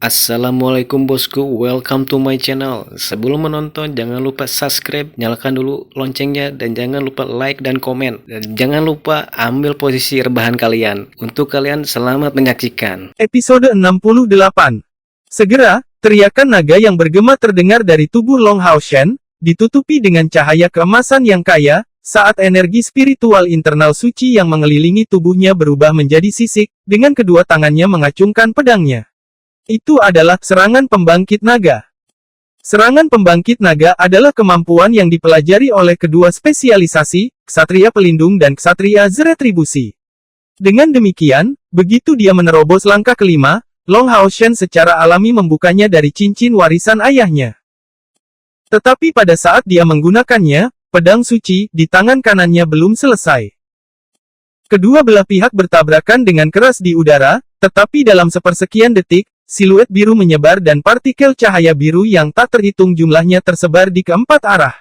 Assalamualaikum bosku, welcome to my channel. Sebelum menonton, jangan lupa subscribe, nyalakan dulu loncengnya, dan jangan lupa like dan komen. Dan jangan lupa ambil posisi rebahan kalian. Untuk kalian, selamat menyaksikan. Episode 68. Segera, teriakan naga yang bergema terdengar dari tubuh Long Hao Shen, ditutupi dengan cahaya keemasan yang kaya, saat energi spiritual internal suci yang mengelilingi tubuhnya berubah menjadi sisik, dengan kedua tangannya mengacungkan pedangnya. Itu adalah serangan pembangkit naga. Serangan pembangkit naga adalah kemampuan yang dipelajari oleh kedua spesialisasi, Ksatria Pelindung dan Ksatria Zretribusi. Dengan demikian, begitu dia menerobos langkah kelima, Long Hao Shen secara alami membukanya dari cincin warisan ayahnya. Tetapi pada saat dia menggunakannya, pedang suci di tangan kanannya belum selesai. Kedua belah pihak bertabrakan dengan keras di udara, tetapi dalam sepersekian detik, siluet biru menyebar dan partikel cahaya biru yang tak terhitung jumlahnya tersebar di keempat arah.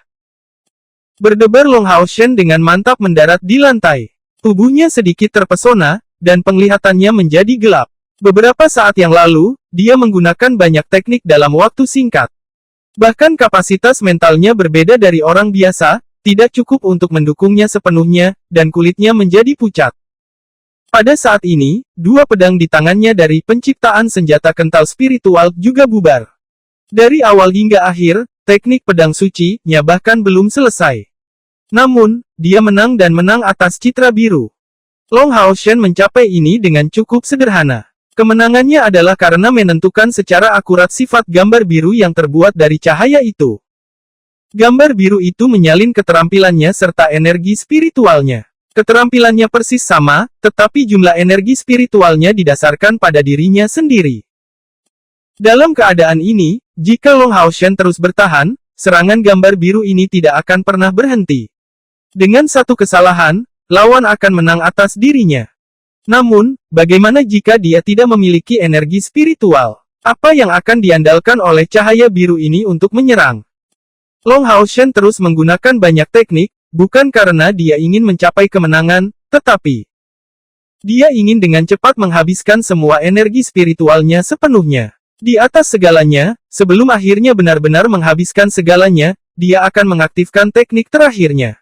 Berdebar Long Hao Shen dengan mantap mendarat di lantai. Tubuhnya sedikit terpesona, dan penglihatannya menjadi gelap. Beberapa saat yang lalu, dia menggunakan banyak teknik dalam waktu singkat. Bahkan kapasitas mentalnya berbeda dari orang biasa, tidak cukup untuk mendukungnya sepenuhnya, dan kulitnya menjadi pucat. Pada saat ini, dua pedang di tangannya dari penciptaan senjata kental spiritual juga bubar. Dari awal hingga akhir, teknik pedang suci-nya bahkan belum selesai. Namun, dia menang dan menang atas citra biru. Long Hao Shen mencapai ini dengan cukup sederhana. Kemenangannya adalah karena menentukan secara akurat sifat gambar biru yang terbuat dari cahaya itu. Gambar biru itu menyalin keterampilannya serta energi spiritualnya. Keterampilannya persis sama, tetapi jumlah energi spiritualnya didasarkan pada dirinya sendiri. Dalam keadaan ini, jika Long Hao Shen terus bertahan, serangan gambar biru ini tidak akan pernah berhenti. Dengan satu kesalahan, lawan akan menang atas dirinya. Namun, bagaimana jika dia tidak memiliki energi spiritual? Apa yang akan diandalkan oleh cahaya biru ini untuk menyerang? Long Hao Shen terus menggunakan banyak teknik, bukan karena dia ingin mencapai kemenangan, tetapi dia ingin dengan cepat menghabiskan semua energi spiritualnya sepenuhnya. Di atas segalanya, sebelum akhirnya benar-benar menghabiskan segalanya, dia akan mengaktifkan teknik terakhirnya.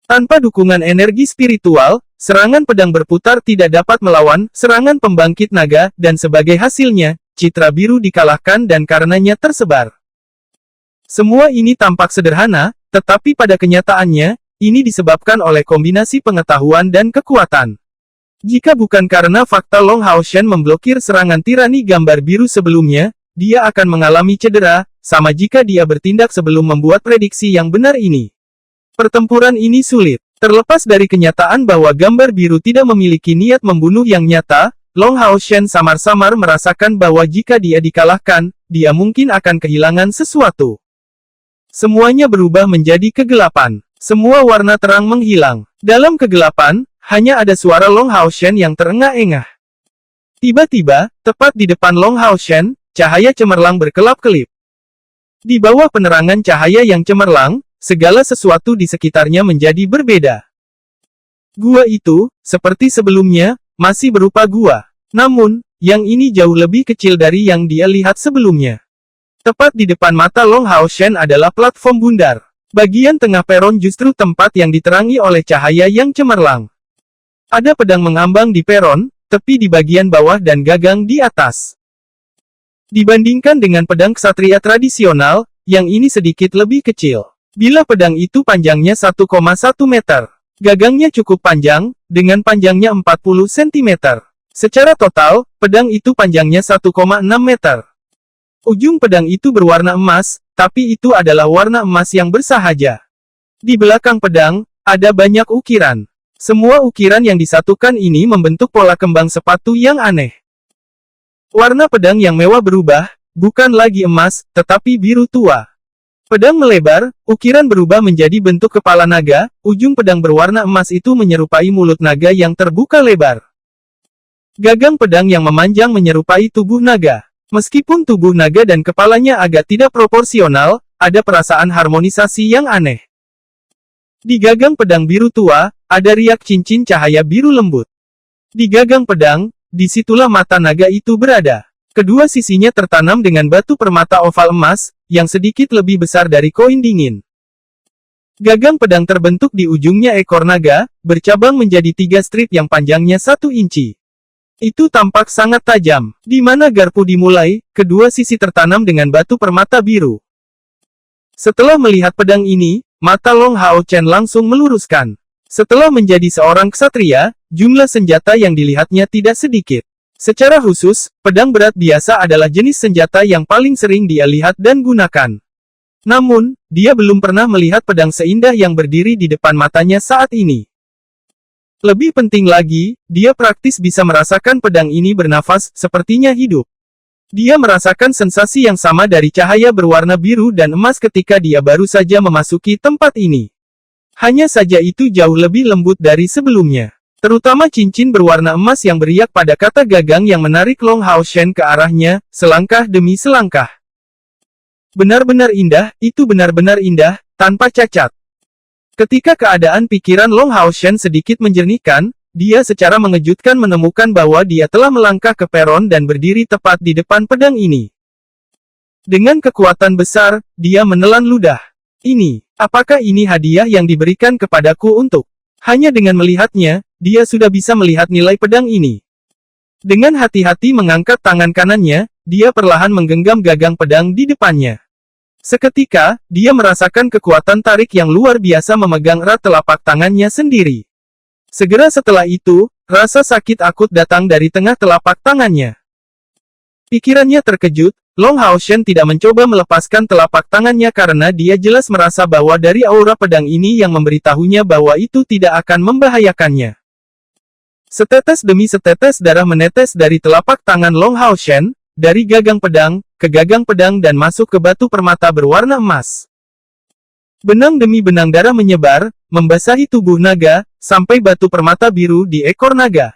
Tanpa dukungan energi spiritual, serangan pedang berputar tidak dapat melawan serangan pembangkit naga, dan sebagai hasilnya, citra biru dikalahkan dan karenanya tersebar. Semua ini tampak sederhana, tetapi pada kenyataannya, ini disebabkan oleh kombinasi pengetahuan dan kekuatan. Jika bukan karena fakta Long Hao Shen memblokir serangan tirani gambar biru sebelumnya, dia akan mengalami cedera, sama jika dia bertindak sebelum membuat prediksi yang benar ini. Pertempuran ini sulit. Terlepas dari kenyataan bahwa gambar biru tidak memiliki niat membunuh yang nyata, Long Hao Shen samar-samar merasakan bahwa jika dia dikalahkan, dia mungkin akan kehilangan sesuatu. Semuanya berubah menjadi kegelapan. Semua warna terang menghilang. Dalam kegelapan, hanya ada suara Long Hao Shen yang terengah-engah. Tiba-tiba, tepat di depan Long Hao Shen, cahaya cemerlang berkelap-kelip. Di bawah penerangan cahaya yang cemerlang, segala sesuatu di sekitarnya menjadi berbeda. Gua itu, seperti sebelumnya, masih berupa gua. Namun, yang ini jauh lebih kecil dari yang dia lihat sebelumnya. Tepat di depan mata Long Hao Shen adalah platform bundar. Bagian tengah peron justru tempat yang diterangi oleh cahaya yang cemerlang. Ada pedang mengambang di peron, tepi di bagian bawah dan gagang di atas. Dibandingkan dengan pedang ksatria tradisional, yang ini sedikit lebih kecil. Bila pedang itu panjangnya 1,1 meter. Gagangnya cukup panjang, dengan panjangnya 40 cm. Secara total, pedang itu panjangnya 1,6 meter. Ujung pedang itu berwarna emas, tapi itu adalah warna emas yang bersahaja. Di belakang pedang, ada banyak ukiran. Semua ukiran yang disatukan ini membentuk pola kembang sepatu yang aneh. Warna pedang yang mewah berubah, bukan lagi emas, tetapi biru tua. Pedang melebar, ukiran berubah menjadi bentuk kepala naga, ujung pedang berwarna emas itu menyerupai mulut naga yang terbuka lebar. Gagang pedang yang memanjang menyerupai tubuh naga. Meskipun tubuh naga dan kepalanya agak tidak proporsional, ada perasaan harmonisasi yang aneh. Di gagang pedang biru tua, ada riak cincin cahaya biru lembut. Di gagang pedang, disitulah mata naga itu berada. Kedua sisinya tertanam dengan batu permata oval emas, yang sedikit lebih besar dari koin dingin. Gagang pedang terbentuk di ujungnya ekor naga, bercabang menjadi 3 strip yang panjangnya 1 inci. Itu tampak sangat tajam. Di mana garpu dimulai, kedua sisi tertanam dengan batu permata biru. Setelah melihat pedang ini, mata Long Hao Chen langsung meluruskan. Setelah menjadi seorang ksatria, jumlah senjata yang dilihatnya tidak sedikit. Secara khusus, pedang berat biasa adalah jenis senjata yang paling sering dia lihat dan gunakan. Namun, dia belum pernah melihat pedang seindah yang berdiri di depan matanya saat ini. Lebih penting lagi, dia praktis bisa merasakan pedang ini bernafas, sepertinya hidup. Dia merasakan sensasi yang sama dari cahaya berwarna biru dan emas ketika dia baru saja memasuki tempat ini. Hanya saja itu jauh lebih lembut dari sebelumnya. Terutama cincin berwarna emas yang beriak pada kata gagang yang menarik Long Hao Shen ke arahnya, selangkah demi selangkah. Benar-benar indah, itu benar-benar indah, tanpa cacat. Ketika keadaan pikiran Long Hao Shen sedikit menjernihkan, dia secara mengejutkan menemukan bahwa dia telah melangkah ke peron dan berdiri tepat di depan pedang ini. Dengan kekuatan besar, dia menelan ludah. Apakah ini hadiah yang diberikan kepadaku untuk? Hanya dengan melihatnya, dia sudah bisa melihat nilai pedang ini. Dengan hati-hati mengangkat tangan kanannya, dia perlahan menggenggam gagang pedang di depannya. Seketika, dia merasakan kekuatan tarik yang luar biasa memegang erat telapak tangannya sendiri. Segera setelah itu, rasa sakit akut datang dari tengah telapak tangannya. Pikirannya terkejut, Long Hao Shen tidak mencoba melepaskan telapak tangannya karena dia jelas merasa bahwa dari aura pedang ini yang memberitahunya bahwa itu tidak akan membahayakannya. Setetes demi setetes darah menetes dari telapak tangan Long Hao Shen, dari gagang pedang, ke gagang pedang dan masuk ke batu permata berwarna emas. Benang demi benang darah menyebar, membasahi tubuh naga, sampai batu permata biru di ekor naga.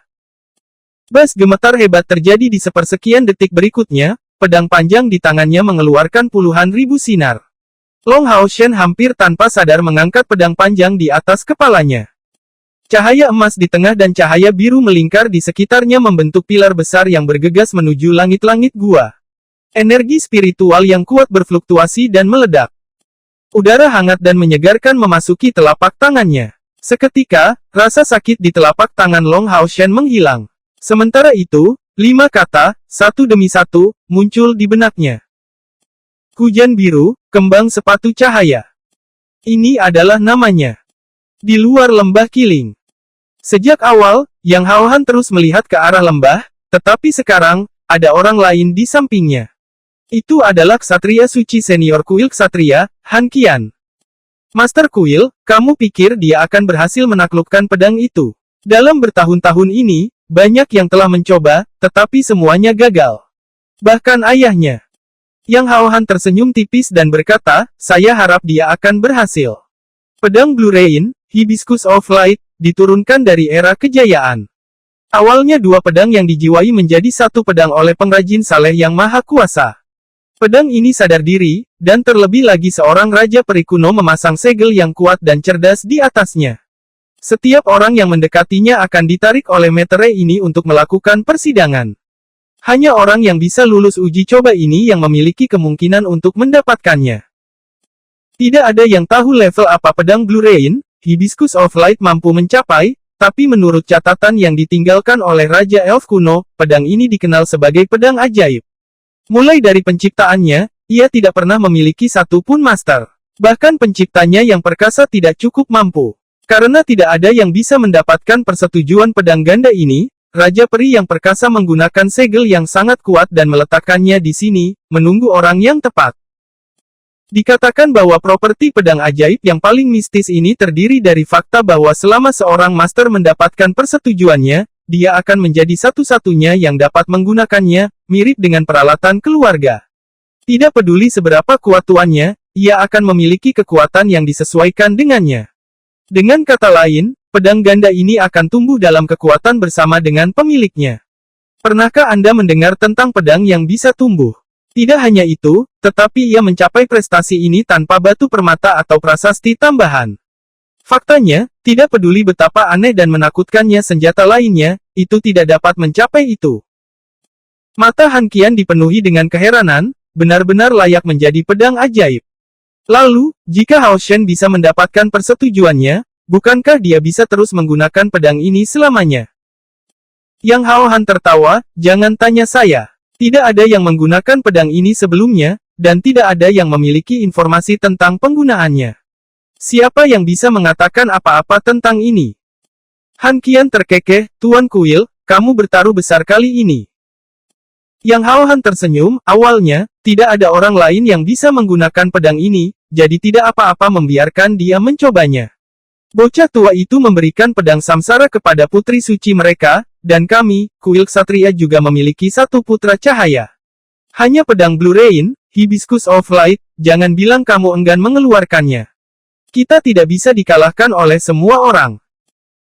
Bas gemetar hebat terjadi di sepersekian detik berikutnya, pedang panjang di tangannya mengeluarkan puluhan ribu sinar. Long Hao Shen hampir tanpa sadar mengangkat pedang panjang di atas kepalanya. Cahaya emas di tengah dan cahaya biru melingkar di sekitarnya membentuk pilar besar yang bergegas menuju langit-langit gua. Energi spiritual yang kuat berfluktuasi dan meledak. Udara hangat dan menyegarkan memasuki telapak tangannya. Seketika, rasa sakit di telapak tangan Long Hao Shen menghilang. Sementara itu, 5 kata, satu demi satu, muncul di benaknya. Hujan biru, kembang sepatu cahaya. Ini adalah namanya. Di luar lembah Kiling. Sejak awal, Yang Haohan terus melihat ke arah lembah, tetapi sekarang, ada orang lain di sampingnya. Itu adalah ksatria suci senior kuil ksatria, Han Qian. Master Kuil, kamu pikir dia akan berhasil menaklukkan pedang itu? Dalam bertahun-tahun ini, banyak yang telah mencoba, tetapi semuanya gagal. Bahkan ayahnya. Yang Haohan tersenyum tipis dan berkata, saya harap dia akan berhasil. Pedang Blue Rain, Hibiscus of Light, diturunkan dari era kejayaan. Awalnya 2 pedang yang dijiwai menjadi 1 pedang oleh pengrajin saleh yang maha kuasa. Pedang ini sadar diri, dan terlebih lagi seorang raja peri kuno memasang segel yang kuat dan cerdas di atasnya. Setiap orang yang mendekatinya akan ditarik oleh meterai ini untuk melakukan persidangan. Hanya orang yang bisa lulus uji coba ini yang memiliki kemungkinan untuk mendapatkannya. Tidak ada yang tahu level apa pedang Blue Rain, Hibiscus of Light mampu mencapai, tapi menurut catatan yang ditinggalkan oleh Raja Elf kuno, pedang ini dikenal sebagai pedang ajaib. Mulai dari penciptaannya, ia tidak pernah memiliki satu pun master. Bahkan penciptanya yang perkasa tidak cukup mampu. Karena tidak ada yang bisa mendapatkan persetujuan pedang ganda ini, Raja Peri yang perkasa menggunakan segel yang sangat kuat dan meletakkannya di sini, menunggu orang yang tepat. Dikatakan bahwa properti pedang ajaib yang paling mistis ini terdiri dari fakta bahwa selama seorang master mendapatkan persetujuannya, dia akan menjadi satu-satunya yang dapat menggunakannya, mirip dengan peralatan keluarga. Tidak peduli seberapa kuat tuannya, ia akan memiliki kekuatan yang disesuaikan dengannya. Dengan kata lain, pedang ganda ini akan tumbuh dalam kekuatan bersama dengan pemiliknya. Pernahkah Anda mendengar tentang pedang yang bisa tumbuh? Tidak hanya itu, tetapi ia mencapai prestasi ini tanpa batu permata atau prasasti tambahan. Faktanya, tidak peduli betapa aneh dan menakutkannya senjata lainnya, itu tidak dapat mencapai itu. Mata Han Qian dipenuhi dengan keheranan, benar-benar layak menjadi pedang ajaib. Lalu, jika Hao Shen bisa mendapatkan persetujuannya, bukankah dia bisa terus menggunakan pedang ini selamanya? Yang Hao Han tertawa, jangan tanya saya. Tidak ada yang menggunakan pedang ini sebelumnya, dan tidak ada yang memiliki informasi tentang penggunaannya. Siapa yang bisa mengatakan apa-apa tentang ini? Han Qian terkekeh, Tuan Kuil, kamu bertaruh besar kali ini. Yang Hao Han tersenyum, awalnya, tidak ada orang lain yang bisa menggunakan pedang ini, jadi tidak apa-apa membiarkan dia mencobanya. Bocah tua itu memberikan pedang samsara kepada putri suci mereka, dan kami, Kuil Ksatria juga memiliki satu putra cahaya. Hanya pedang Blue Rain, Hibiscus of Light, jangan bilang kamu enggan mengeluarkannya. Kita tidak bisa dikalahkan oleh semua orang.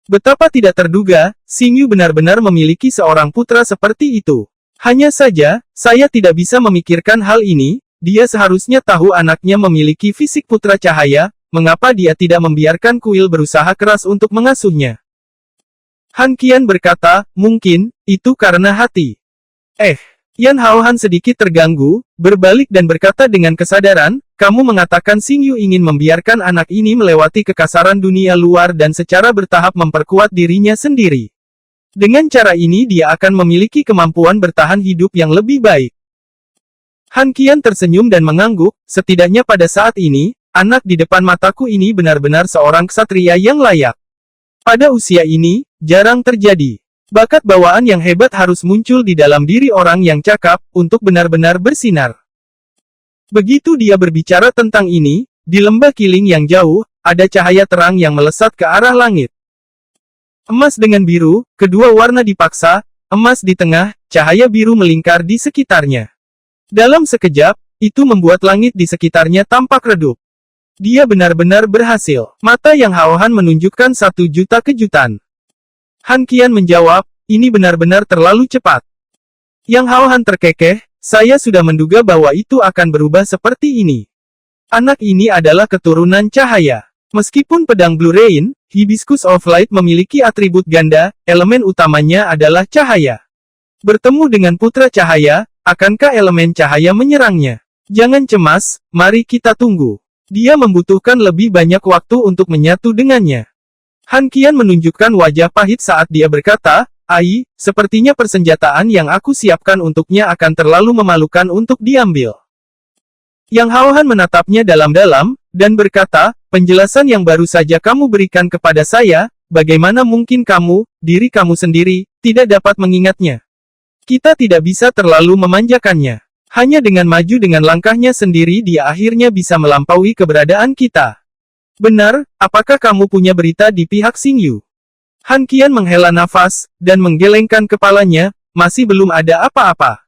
Betapa tidak terduga, Xing Yu benar-benar memiliki seorang putra seperti itu. Hanya saja, saya tidak bisa memikirkan hal ini, dia seharusnya tahu anaknya memiliki fisik putra cahaya, mengapa dia tidak membiarkan kuil berusaha keras untuk mengasuhnya. Han Qian berkata, mungkin, itu karena hati. Yan Hao Han sedikit terganggu, berbalik dan berkata dengan kesadaran, kamu mengatakan Xing Yu ingin membiarkan anak ini melewati kekasaran dunia luar dan secara bertahap memperkuat dirinya sendiri. Dengan cara ini dia akan memiliki kemampuan bertahan hidup yang lebih baik. Han Qian tersenyum dan mengangguk, setidaknya pada saat ini, anak di depan mataku ini benar-benar seorang ksatria yang layak. Pada usia ini, jarang terjadi. Bakat bawaan yang hebat harus muncul di dalam diri orang yang cakap, untuk benar-benar bersinar. Begitu dia berbicara tentang ini, di lembah Kiling yang jauh, ada cahaya terang yang melesat ke arah langit. Emas dengan biru, kedua warna dipaksa, emas di tengah, cahaya biru melingkar di sekitarnya. Dalam sekejap, itu membuat langit di sekitarnya tampak redup. Dia benar-benar berhasil. Mata yang Hao Han menunjukkan 1.000.000 kejutan. Han Qian menjawab, ini benar-benar terlalu cepat. Yang Hao Han terkekeh, saya sudah menduga bahwa itu akan berubah seperti ini. Anak ini adalah keturunan cahaya. Meskipun pedang Blue Rain, Hibiscus of Light memiliki atribut ganda, elemen utamanya adalah cahaya. Bertemu dengan putra cahaya, akankah elemen cahaya menyerangnya? Jangan cemas, mari kita tunggu. Dia membutuhkan lebih banyak waktu untuk menyatu dengannya. Han Qian menunjukkan wajah pahit saat dia berkata, Ai, sepertinya persenjataan yang aku siapkan untuknya akan terlalu memalukan untuk diambil. Yang Hao Han menatapnya dalam-dalam, dan berkata, penjelasan yang baru saja kamu berikan kepada saya, bagaimana mungkin kamu, diri kamu sendiri, tidak dapat mengingatnya? Kita tidak bisa terlalu memanjakannya. Hanya dengan maju dengan langkahnya sendiri dia akhirnya bisa melampaui keberadaan kita. Benar, apakah kamu punya berita di pihak Xing Yu? Han Qian menghela nafas, dan menggelengkan kepalanya, masih belum ada apa-apa.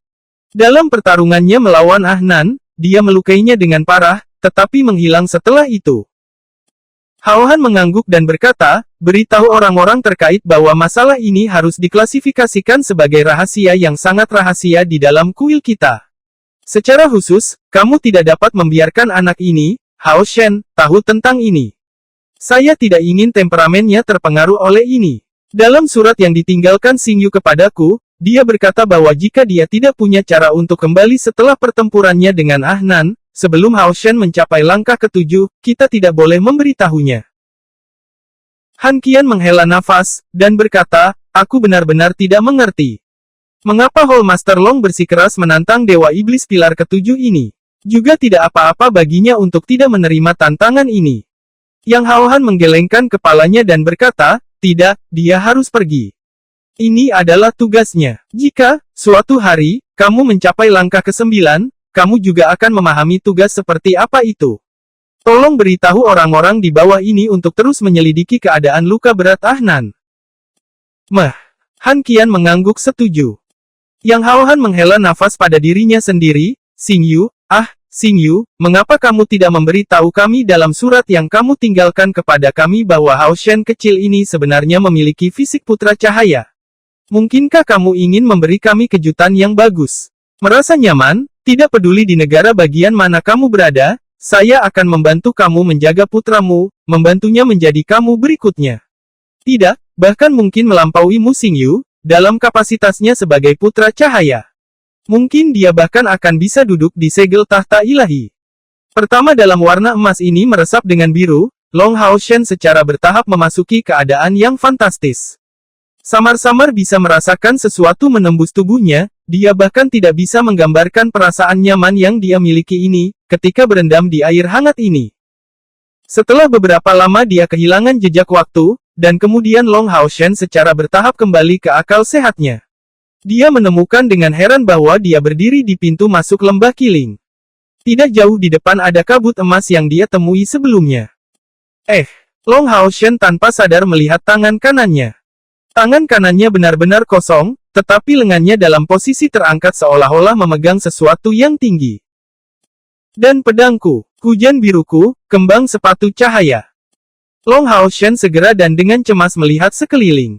Dalam pertarungannya melawan Ahnan, dia melukainya dengan parah, tetapi menghilang setelah itu. Hao Han mengangguk dan berkata, beritahu orang-orang terkait bahwa masalah ini harus diklasifikasikan sebagai rahasia yang sangat rahasia di dalam kuil kita. Secara khusus, kamu tidak dapat membiarkan anak ini, Hao Shen, tahu tentang ini. Saya tidak ingin temperamennya terpengaruh oleh ini. Dalam surat yang ditinggalkan Xing Yu kepadaku, dia berkata bahwa jika dia tidak punya cara untuk kembali setelah pertempurannya dengan Ahnan, sebelum Hao Shen mencapai langkah ke-7, kita tidak boleh memberitahunya. Han Qian menghela nafas, dan berkata, aku benar-benar tidak mengerti. Mengapa Hall Master Long bersikeras menantang Dewa Iblis Pilar ke-7 ini? Juga tidak apa-apa baginya untuk tidak menerima tantangan ini. Yang Hao Han menggelengkan kepalanya dan berkata, tidak, dia harus pergi. Ini adalah tugasnya. Jika, suatu hari, kamu mencapai langkah ke-9, kamu juga akan memahami tugas seperti apa itu. Tolong beritahu orang-orang di bawah ini untuk terus menyelidiki keadaan luka berat Ahnan. Han Qian mengangguk setuju. Yang Hao Han menghela nafas pada dirinya sendiri, Xing Yu, Xing Yu, mengapa kamu tidak memberitahu kami dalam surat yang kamu tinggalkan kepada kami bahwa Hao Shen kecil ini sebenarnya memiliki fisik putra cahaya? Mungkinkah kamu ingin memberi kami kejutan yang bagus? Merasa nyaman, tidak peduli di negara bagian mana kamu berada, saya akan membantu kamu menjaga putramu, membantunya menjadi kamu berikutnya. Tidak, bahkan mungkin melampauimu Xing Yu, dalam kapasitasnya sebagai putra cahaya. Mungkin dia bahkan akan bisa duduk di segel tahta ilahi. Pertama dalam warna emas ini meresap dengan biru, Long Hao Shen secara bertahap memasuki keadaan yang fantastis. Samar-samar bisa merasakan sesuatu menembus tubuhnya, dia bahkan tidak bisa menggambarkan perasaan nyaman yang dia miliki ini, ketika berendam di air hangat ini. Setelah beberapa lama dia kehilangan jejak waktu, dan kemudian Long Hao Shen secara bertahap kembali ke akal sehatnya. Dia menemukan dengan heran bahwa dia berdiri di pintu masuk lembah Kiling. Tidak jauh di depan ada kabut emas yang dia temui sebelumnya. Long Hao Shen tanpa sadar melihat tangan kanannya. Tangan kanannya benar-benar kosong, tetapi lengannya dalam posisi terangkat seolah-olah memegang sesuatu yang tinggi. Dan pedangku, hujan biruku, kembang sepatu cahaya. Long Hao Shen segera dan dengan cemas melihat sekeliling.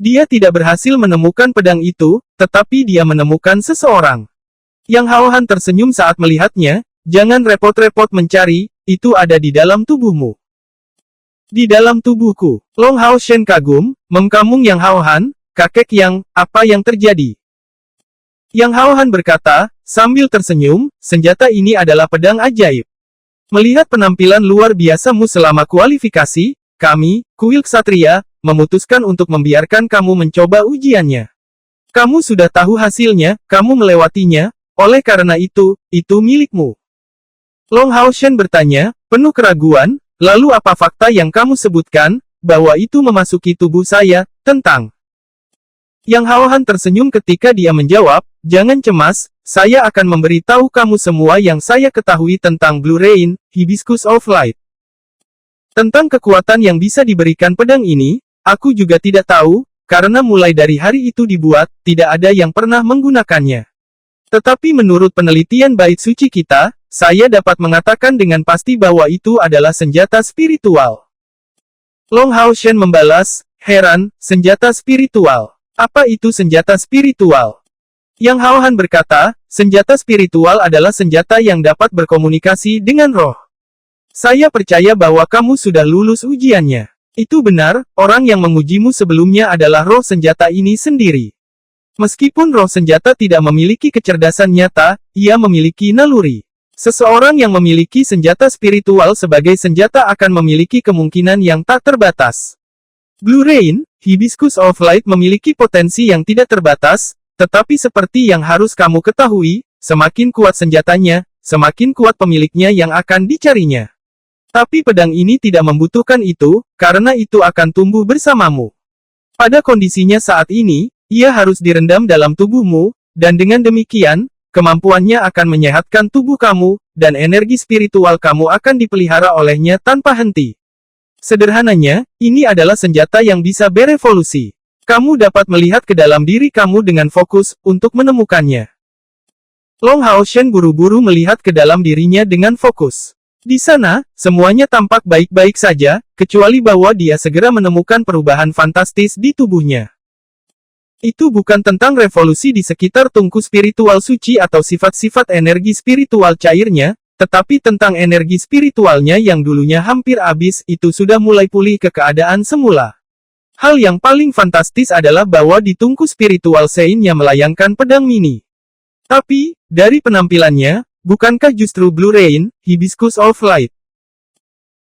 Dia tidak berhasil menemukan pedang itu, tetapi dia menemukan seseorang. Yang Hao Han tersenyum saat melihatnya, jangan repot-repot mencari, itu ada di dalam tubuhmu. Di dalam tubuhku, Long Hao Shen kagum, mengkamung Yang Hao Han, kakek Yang, apa yang terjadi? Yang Hao Han berkata, sambil tersenyum, senjata ini adalah pedang ajaib. Melihat penampilan luar biasamu selama kualifikasi, kami, kuil ksatria, memutuskan untuk membiarkan kamu mencoba ujiannya. Kamu sudah tahu hasilnya, kamu melewatinya, oleh karena itu milikmu. Long Hao Shen bertanya, penuh keraguan, lalu apa fakta yang kamu sebutkan, bahwa itu memasuki tubuh saya, tentang. Yang Hao Han tersenyum ketika dia menjawab, jangan cemas, saya akan memberitahu kamu semua yang saya ketahui tentang Blue Rain, Hibiscus of Light. Tentang kekuatan yang bisa diberikan pedang ini, aku juga tidak tahu, karena mulai dari hari itu dibuat, tidak ada yang pernah menggunakannya. Tetapi menurut penelitian bait suci kita, saya dapat mengatakan dengan pasti bahwa itu adalah senjata spiritual. Long Hao Shen membalas, heran, senjata spiritual. Apa itu senjata spiritual? Yang Hao Han berkata, senjata spiritual adalah senjata yang dapat berkomunikasi dengan roh. Saya percaya bahwa kamu sudah lulus ujiannya. Itu benar, orang yang mengujimu sebelumnya adalah roh senjata ini sendiri. Meskipun roh senjata tidak memiliki kecerdasan nyata, ia memiliki naluri. Seseorang yang memiliki senjata spiritual sebagai senjata akan memiliki kemungkinan yang tak terbatas. Blue Rain, Hibiscus of Light memiliki potensi yang tidak terbatas, tetapi seperti yang harus kamu ketahui, semakin kuat senjatanya, semakin kuat pemiliknya yang akan dicarinya. Tapi pedang ini tidak membutuhkan itu, karena itu akan tumbuh bersamamu. Pada kondisinya saat ini, ia harus direndam dalam tubuhmu, dan dengan demikian, kemampuannya akan menyehatkan tubuh kamu, dan energi spiritual kamu akan dipelihara olehnya tanpa henti. Sederhananya, ini adalah senjata yang bisa berevolusi. Kamu dapat melihat ke dalam diri kamu dengan fokus, untuk menemukannya. Long Hao Shen buru-buru melihat ke dalam dirinya dengan fokus. Di sana, semuanya tampak baik-baik saja, kecuali bahwa dia segera menemukan perubahan fantastis di tubuhnya. Itu bukan tentang revolusi di sekitar tungku spiritual suci atau sifat-sifat energi spiritual cairnya, tetapi tentang energi spiritualnya yang dulunya hampir habis, itu sudah mulai pulih ke keadaan semula. Hal yang paling fantastis adalah bahwa di tungku spiritual Sein-nya melayangkan pedang mini. Tapi, dari penampilannya, bukankah justru Blue Rain, Hibiscus of Light?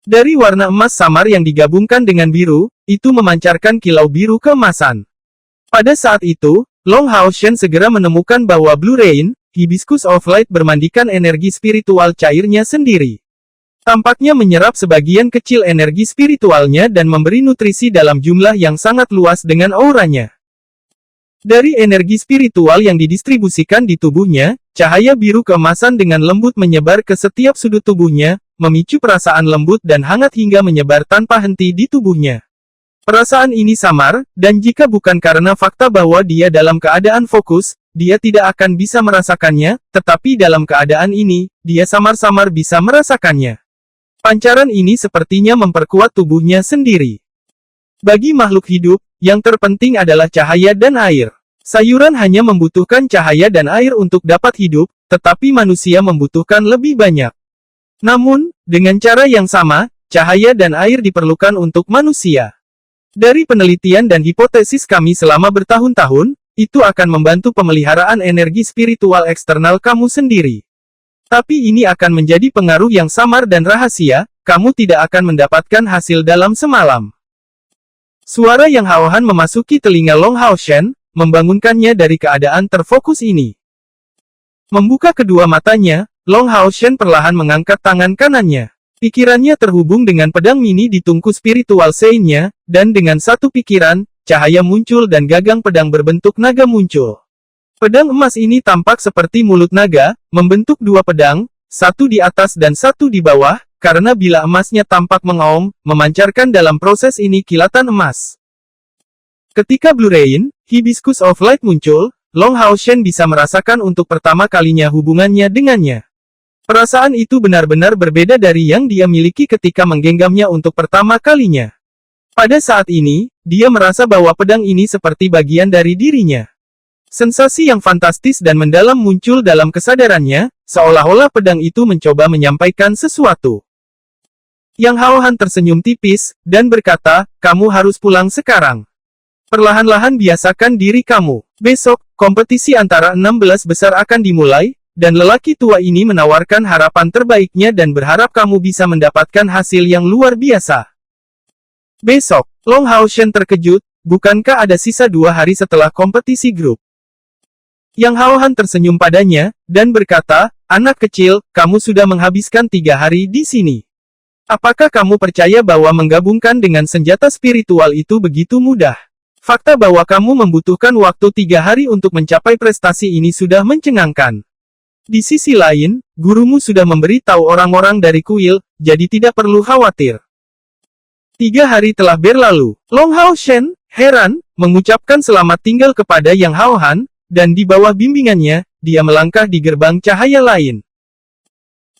Dari warna emas samar yang digabungkan dengan biru, itu memancarkan kilau biru keemasan. Pada saat itu, Long Hao Shen segera menemukan bahwa Blue Rain, Hibiscus of Light bermandikan energi spiritual cairnya sendiri. Tampaknya menyerap sebagian kecil energi spiritualnya dan memberi nutrisi dalam jumlah yang sangat luas dengan auranya. Dari energi spiritual yang didistribusikan di tubuhnya, cahaya biru keemasan dengan lembut menyebar ke setiap sudut tubuhnya, memicu perasaan lembut dan hangat hingga menyebar tanpa henti di tubuhnya. Perasaan ini samar, dan jika bukan karena fakta bahwa dia dalam keadaan fokus, dia tidak akan bisa merasakannya, tetapi dalam keadaan ini, dia samar-samar bisa merasakannya. Pancaran ini sepertinya memperkuat tubuhnya sendiri. Bagi makhluk hidup, yang terpenting adalah cahaya dan air. Sayuran hanya membutuhkan cahaya dan air untuk dapat hidup, tetapi manusia membutuhkan lebih banyak. Namun, dengan cara yang sama, cahaya dan air diperlukan untuk manusia. Dari penelitian dan hipotesis kami selama bertahun-tahun, itu akan membantu pemeliharaan energi spiritual eksternal kamu sendiri. Tapi ini akan menjadi pengaruh yang samar dan rahasia, kamu tidak akan mendapatkan hasil dalam semalam. Suara yang Hao-Han memasuki telinga Long Hao Shen, membangunkannya dari keadaan terfokus ini. Membuka kedua matanya, Long Hao Shen perlahan mengangkat tangan kanannya. Pikirannya terhubung dengan pedang mini di tungku spiritual Sein-nya, dan dengan satu pikiran, cahaya muncul dan gagang pedang berbentuk naga muncul. Pedang emas ini tampak seperti mulut naga, membentuk dua pedang, satu di atas dan satu di bawah, karena bila emasnya tampak mengaum, memancarkan dalam proses ini kilatan emas. Ketika Blue Rain, Hibiscus of Light muncul, Long Hao Shen bisa merasakan untuk pertama kalinya hubungannya dengannya. Perasaan itu benar-benar berbeda dari yang dia miliki ketika menggenggamnya untuk pertama kalinya. Pada saat ini, dia merasa bahwa pedang ini seperti bagian dari dirinya. Sensasi yang fantastis dan mendalam muncul dalam kesadarannya, seolah-olah pedang itu mencoba menyampaikan sesuatu. Yang Hao-Han tersenyum tipis, dan berkata, kamu harus pulang sekarang. Perlahan-lahan biasakan diri kamu. Besok, kompetisi antara 16 besar akan dimulai, dan lelaki tua ini menawarkan harapan terbaiknya dan berharap kamu bisa mendapatkan hasil yang luar biasa. Besok, Long Hao Shen terkejut, bukankah ada sisa 2 hari setelah kompetisi grup? Yang Hao-Han tersenyum padanya, dan berkata, anak kecil, kamu sudah menghabiskan 3 hari di sini. Apakah kamu percaya bahwa menggabungkan dengan senjata spiritual itu begitu mudah? Fakta bahwa kamu membutuhkan waktu 3 hari untuk mencapai prestasi ini sudah mencengangkan. Di sisi lain, gurumu sudah memberi tahu orang-orang dari kuil, jadi tidak perlu khawatir. 3 hari telah berlalu. Long Hao Shen, heran, mengucapkan selamat tinggal kepada Yang Hao-Han, dan di bawah bimbingannya, dia melangkah di gerbang cahaya lain.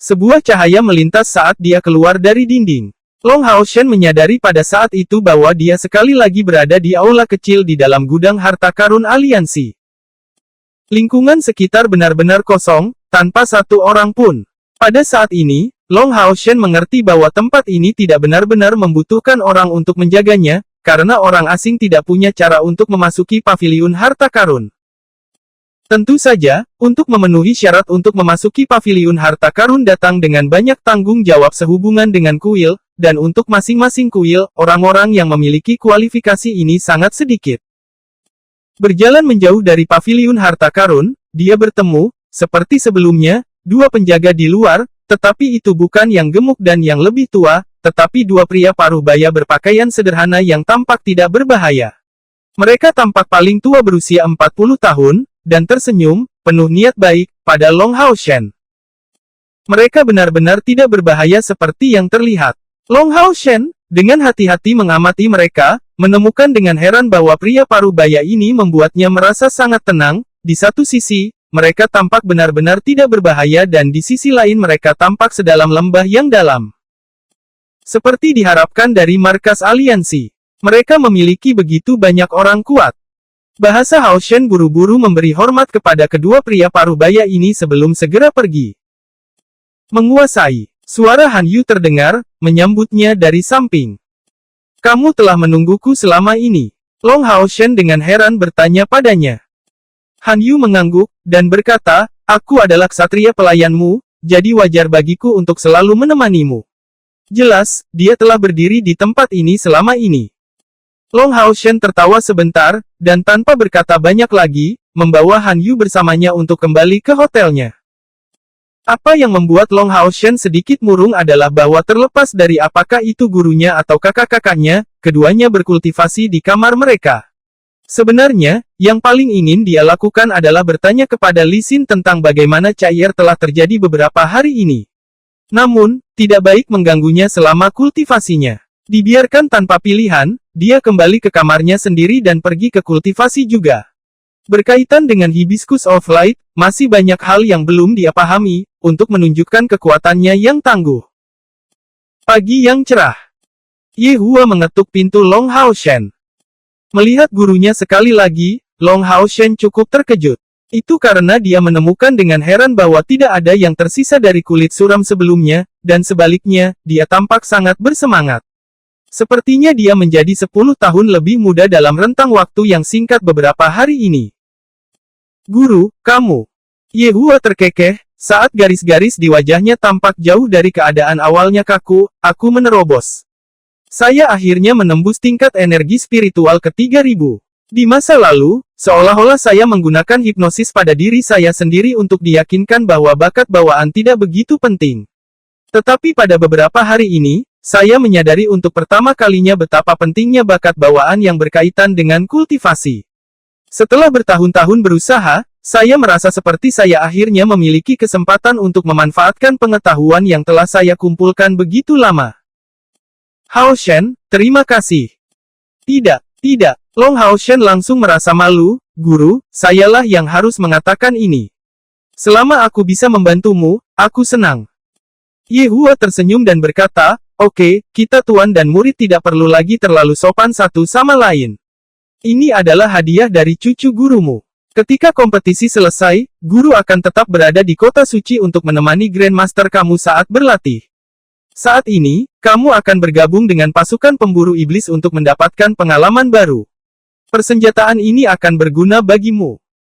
Sebuah cahaya melintas saat dia keluar dari dinding. Long Hao Shen menyadari pada saat itu bahwa dia sekali lagi berada di aula kecil di dalam gudang harta karun aliansi. Lingkungan sekitar benar-benar kosong, tanpa satu orang pun. Pada saat ini, Long Hao Shen mengerti bahwa tempat ini tidak benar-benar membutuhkan orang untuk menjaganya, karena orang asing tidak punya cara untuk memasuki paviliun harta karun. Tentu saja, untuk memenuhi syarat untuk memasuki paviliun harta karun datang dengan banyak tanggung jawab sehubungan dengan kuil, dan untuk masing-masing kuil, orang-orang yang memiliki kualifikasi ini sangat sedikit. Berjalan menjauh dari paviliun harta karun, dia bertemu, seperti sebelumnya, 2 penjaga di luar, tetapi itu bukan yang gemuk dan yang lebih tua, tetapi 2 pria paruh baya berpakaian sederhana yang tampak tidak berbahaya. Mereka tampak paling tua berusia 40 tahun, dan tersenyum, penuh niat baik, pada Long Hao Shen. Mereka benar-benar tidak berbahaya seperti yang terlihat. Long Hao Shen, dengan hati-hati mengamati mereka, menemukan dengan heran bahwa pria paruh baya ini membuatnya merasa sangat tenang. Di satu sisi, mereka tampak benar-benar tidak berbahaya dan di sisi lain mereka tampak sedalam lembah yang dalam. Seperti diharapkan dari markas aliansi, mereka memiliki begitu banyak orang kuat. Bahasa Hao Shen buru-buru memberi hormat kepada kedua pria paruh baya ini sebelum segera pergi. Menguasai. Suara Han Yu terdengar, menyambutnya dari samping. Kamu telah menungguku selama ini. Long Hao Shen dengan heran bertanya padanya. Han Yu mengangguk, dan berkata, aku adalah ksatria pelayanmu, jadi wajar bagiku untuk selalu menemanimu. Jelas, dia telah berdiri di tempat ini selama ini. Long Hao Shen tertawa sebentar, dan tanpa berkata banyak lagi, membawa Han Yu bersamanya untuk kembali ke hotelnya. Apa yang membuat Long Hao Shen sedikit murung adalah bahwa terlepas dari apakah itu gurunya atau kakak-kakaknya, keduanya berkultivasi di kamar mereka. Sebenarnya, yang paling ingin dia lakukan adalah bertanya kepada Li Xin tentang bagaimana cair telah terjadi beberapa hari ini. Namun, tidak baik mengganggunya selama kultivasinya. Dibiarkan tanpa pilihan, dia kembali ke kamarnya sendiri dan pergi ke kultivasi juga. Berkaitan dengan Hibiscus of Light, masih banyak hal yang belum dia pahami, untuk menunjukkan kekuatannya yang tangguh. Pagi yang cerah. Ye Hua mengetuk pintu Long Hao Shen. Melihat gurunya sekali lagi, Long Hao Shen cukup terkejut. Itu karena dia menemukan dengan heran bahwa tidak ada yang tersisa dari kulit suram sebelumnya, dan sebaliknya, dia tampak sangat bersemangat. Sepertinya dia menjadi 10 tahun lebih muda dalam rentang waktu yang singkat beberapa hari ini. Guru, kamu. Yehua terkekeh, saat garis-garis di wajahnya tampak jauh dari keadaan awalnya kaku, aku menerobos. Saya akhirnya menembus tingkat energi spiritual ke-3000. Di masa lalu, seolah-olah saya menggunakan hipnosis pada diri saya sendiri untuk diyakinkan bahwa bakat bawaan tidak begitu penting. Tetapi pada beberapa hari ini, saya menyadari untuk pertama kalinya betapa pentingnya bakat bawaan yang berkaitan dengan kultivasi. Setelah bertahun-tahun berusaha, saya merasa seperti saya akhirnya memiliki kesempatan untuk memanfaatkan pengetahuan yang telah saya kumpulkan begitu lama. Hao Shen, terima kasih. Tidak. Long Hao Shen langsung merasa malu, Guru, sayalah yang harus mengatakan ini. Selama aku bisa membantumu, aku senang. Yehua tersenyum dan berkata, oke, kita tuan dan murid tidak perlu lagi terlalu sopan satu sama lain. Ini adalah hadiah dari cucu gurumu. Ketika kompetisi selesai, guru akan tetap berada di kota suci untuk menemani Grandmaster kamu saat berlatih. Saat ini, kamu akan bergabung dengan pasukan pemburu iblis untuk mendapatkan pengalaman baru. Persenjataan ini akan berguna bagimu.